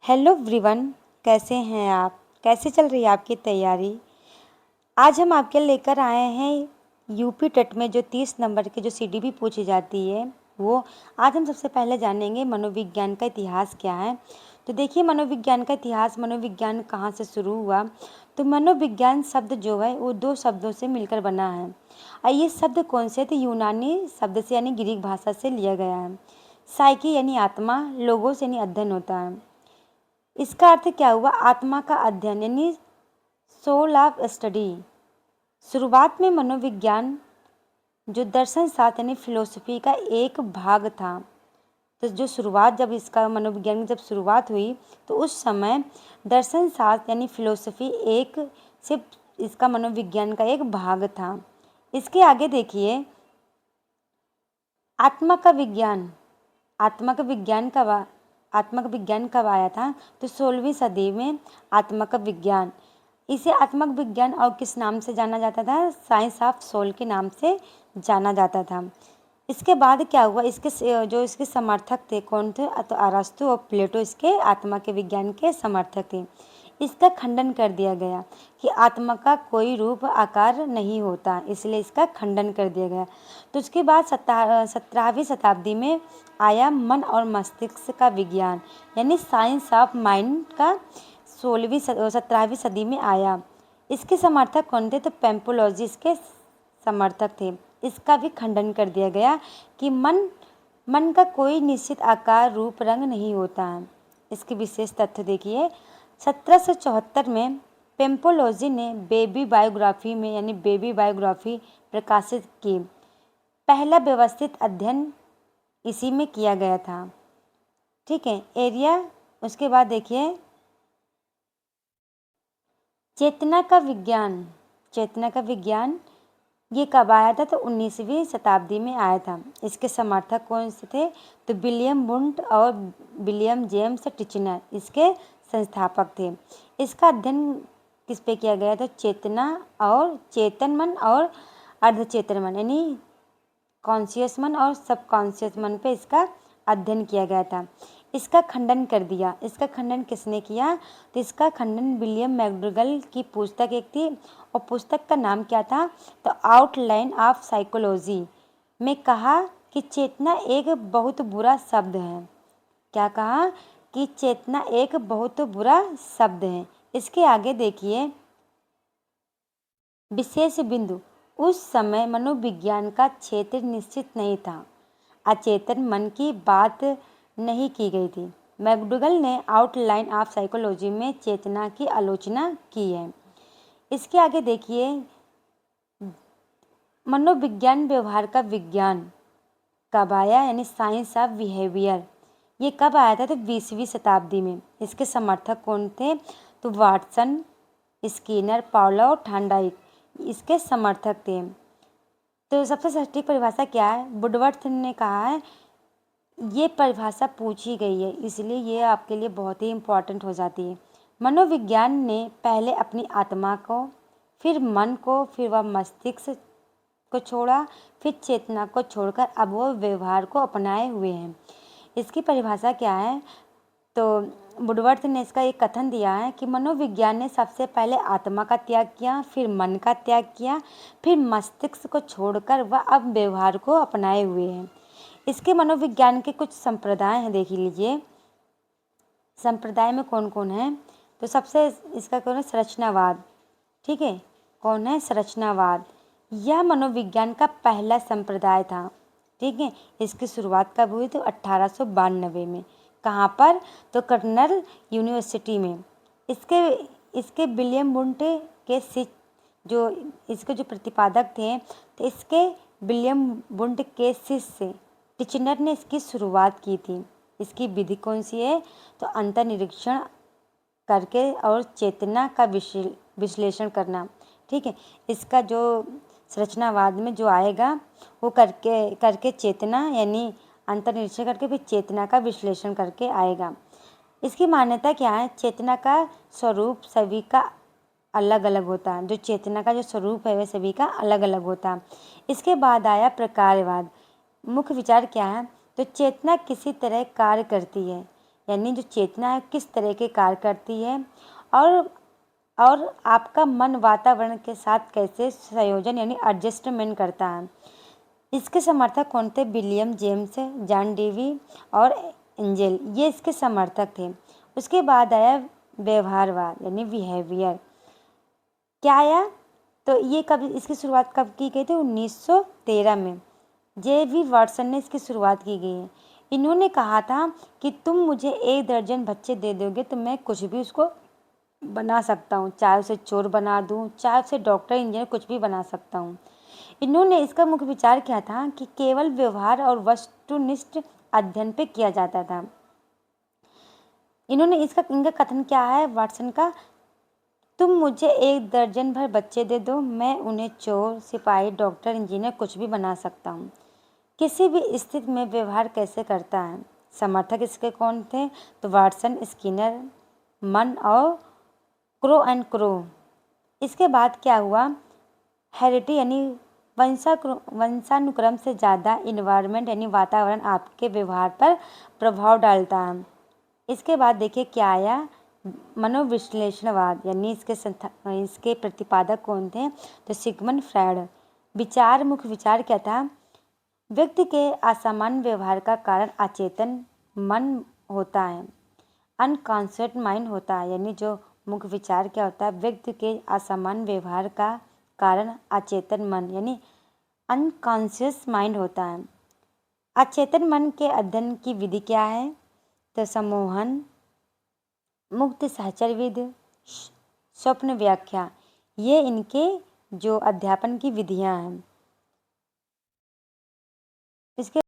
Hello everyone, कैसे हैं आप? कैसे चल रही है आपकी तैयारी? आज हम आपके लेकर आए हैं यूपी टेट में जो 30 नंबर की जो सीडीपी पूछी जाती है वो। आज हम सबसे पहले जानेंगे मनोविज्ञान का इतिहास क्या है। तो देखिए, मनोविज्ञान का इतिहास, मनोविज्ञान कहाँ से शुरू हुआ। तो मनोविज्ञान शब्द जो है वो 2 शब्दों से मिलकर बना है और ये शब्द कौन से थे? यूनानी शब्द से यानी ग्रीक भाषा से लिया गया है। साइकी यानी आत्मा, लोगोस यानी अध्ययन होता है। इसका अर्थ क्या हुआ? आत्मा का अध्ययन यानी सोल ऑफ स्टडी। शुरुआत में मनोविज्ञान जो दर्शन शास्त्र यानी फिलोसफी का एक भाग था। तो जो शुरुआत, जब इसका मनोविज्ञान की जब शुरुआत हुई तो उस समय दर्शन शास्त्र यानी फिलोसफी एक सिर्फ इसका मनोविज्ञान का एक भाग था। इसके आगे देखिए, आत्मा का विज्ञान। आत्मा का विज्ञान कब आत्मा का विज्ञान कब आया था? तो 16वीं सदी में आत्मा का विज्ञान। इसे आत्मक विज्ञान और किस नाम से जाना जाता था? साइंस ऑफ सोल के नाम से जाना जाता था। इसके बाद क्या हुआ? जो इसके समर्थक थे कौन थे? तो अरस्तु और प्लेटो इसके आत्मा के विज्ञान के समर्थक थे। इसका खंडन कर दिया गया कि आत्मा का कोई रूप आकार नहीं होता, इसलिए इसका खंडन कर दिया गया। तो उसके बाद 17वीं शताब्दी में आया मन और मस्तिष्क का विज्ञान यानी साइंस ऑफ माइंड का 17वीं सदी में आया। इसके समर्थक कौन थे? तो पेम्पोलॉजी इसके समर्थक थे। इसका भी खंडन कर दिया गया कि मन का कोई निश्चित आकार, रूप, रंग नहीं होता है। इसके विशेष तथ्य देखिए, 1774 में पेम्पोलॉजी ने बेबी बायोग्राफी में यानी बेबी बायोग्राफी प्रकाशित की। पहला व्यवस्थित अध्ययन इसी में किया गया था। ठीक है, एरिया। उसके बाद देखिए, चेतना का विज्ञान। चेतना का विज्ञान ये कब आया था? तो 19वीं शताब्दी में आया था। इसके समर्थक कौन से थे? तो विलियम वुंट और विलियम जेम्स टिचनर इसके संस्थापक थे। इसका अध्ययन किस पे किया गया था? चेतना और चेतन मन और अर्धचेतन मन यानी कॉन्शियस मन और सबकॉन्शियस मन पे इसका अध्ययन किया गया था। इसका खंडन कर दिया। इसका खंडन किसने किया? तो इसका खंडन विलियम मैकडूगल की पुस्तक एक थी और पुस्तक का नाम क्या था? तो आउटलाइन ऑफ साइकोलॉजी में कहा कि चेतना एक बहुत बुरा शब्द है। क्या कहा? कि चेतना एक बहुत बुरा शब्द है। इसके आगे देखिए, विशेष बिंदु। उस समय मनोविज्ञान का क्षेत्र निश्चित नहीं था। अचेतन मन की बात नहीं की गई थी। मैकडूगल ने आउटलाइन ऑफ साइकोलॉजी में चेतना की आलोचना की है। इसके आगे देखिए, मनोविज्ञान व्यवहार का विज्ञान कब आया यानी साइंस ऑफ बिहेवियर। ये कब आया था? तो 20वीं शताब्दी में। इसके समर्थक कौन थे? तो वाटसन, स्किनर, पाउलो, थार्नडाइक इसके समर्थक थे। तो सबसे सटीक परिभाषा क्या है? वुडवर्थ ने कहा है, ये परिभाषा पूछी गई है इसलिए ये आपके लिए बहुत ही इम्पोर्टेंट हो जाती है। मनोविज्ञान ने पहले अपनी आत्मा को, फिर मन को, फिर वह मस्तिष्क को छोड़ा, फिर चेतना को छोड़कर अब वो व्यवहार को अपनाए हुए हैं। इसकी परिभाषा क्या है? तो वुडवर्थ ने इसका एक कथन दिया है कि मनोविज्ञान ने सबसे पहले आत्मा का त्याग किया, फिर मन का त्याग किया, फिर मस्तिष्क को छोड़कर वह अब व्यवहार को अपनाए हुए हैं। इसके मनोविज्ञान के कुछ संप्रदाय हैं, देख लीजिए। संप्रदाय में कौन कौन है? तो सबसे इसका कौन है? संरचनावाद। ठीक है, कौन है? संरचनावाद। यह मनोविज्ञान का पहला संप्रदाय था। ठीक है, इसकी शुरुआत कब हुई? तो 1892 में। कहाँ पर? तो कर्नल यूनिवर्सिटी में। इसके विलियम वुंट के जो इसके जो प्रतिपादक थे, तो इसके विलियम वुंट के शिष्य टिचनर ने इसकी शुरुआत की थी। इसकी विधि कौन सी है? तो अंतर्निरीक्षण करके और चेतना का विश्लेषण करना। ठीक है, इसका जो संरचनावाद में जो आएगा वो करके चेतना यानी अंतर्निरीक्षण करके फिर चेतना का विश्लेषण करके आएगा। इसकी मान्यता क्या है? चेतना का स्वरूप सभी का अलग अलग होता है। जो चेतना का जो स्वरूप है वह सभी का अलग अलग होता है। इसके बाद आया प्रकारवाद। मुख्य विचार क्या है? तो चेतना किसी तरह कार्य करती है, यानी जो चेतना है किस तरह के कार्य करती है और आपका मन वातावरण के साथ कैसे संयोजन यानी एडजस्टमेंट करता है। इसके समर्थक कौन थे? विलियम जेम्स, जॉन डेवी और एंजल, ये इसके समर्थक थे। उसके बाद आया व्यवहारवाद यानी बिहेवियर। क्या आया? तो ये कब, इसकी शुरुआत कब की गई थी? 1913 में जे.वी. वाटसन ने इसकी शुरुआत की गई है। इन्होंने कहा था कि तुम मुझे 1 दर्जन बच्चे दे दोगे तो मैं कुछ भी उसको बना सकता हूँ, चाहे उसे चोर बना दूँ, चाहे उसे डॉक्टर, इंजीनियर, कुछ भी बना सकता हूँ। इन्होंने इसका मुख्य विचार क्या था कि केवल व्यवहार और वस्तुनिष्ठ अध्ययन पे किया जाता था। इनका कथन क्या है वाटसन का? तुम मुझे 1 दर्जन भर बच्चे दे दो, मैं उन्हें चोर, सिपाही, डॉक्टर, इंजीनियर कुछ भी बना सकता हूँ। किसी भी स्थिति में व्यवहार कैसे करता है? समर्थक इसके कौन थे? तो वाटसन, स्किनर, मन और क्रो एंड क्रो। इसके बाद क्या हुआ? हेरिडिटी यानी वंशानुक्रम से ज़्यादा इन्वायरमेंट यानी वातावरण आपके व्यवहार पर प्रभाव डालता है। इसके बाद देखिए क्या आया? मनोविश्लेषणवाद यानी इसके प्रतिपादक कौन थे? तो सिगमंड फ्रायड। मुख्य विचार क्या था? व्यक्ति के असामान्य व्यवहार का कारण अचेतन मन होता है, अनकॉन्शियस माइंड होता है। यानी जो मुख्य विचार क्या होता है? व्यक्ति के असामान्य व्यवहार का कारण अचेतन मन यानी अनकॉन्शियस माइंड होता है। अचेतन मन के अध्ययन की विधि क्या है? तो सम्मोहन, मुक्त सहचरविद, स्वप्न व्याख्या, ये इनके जो अध्यापन की विधियां हैं। इसके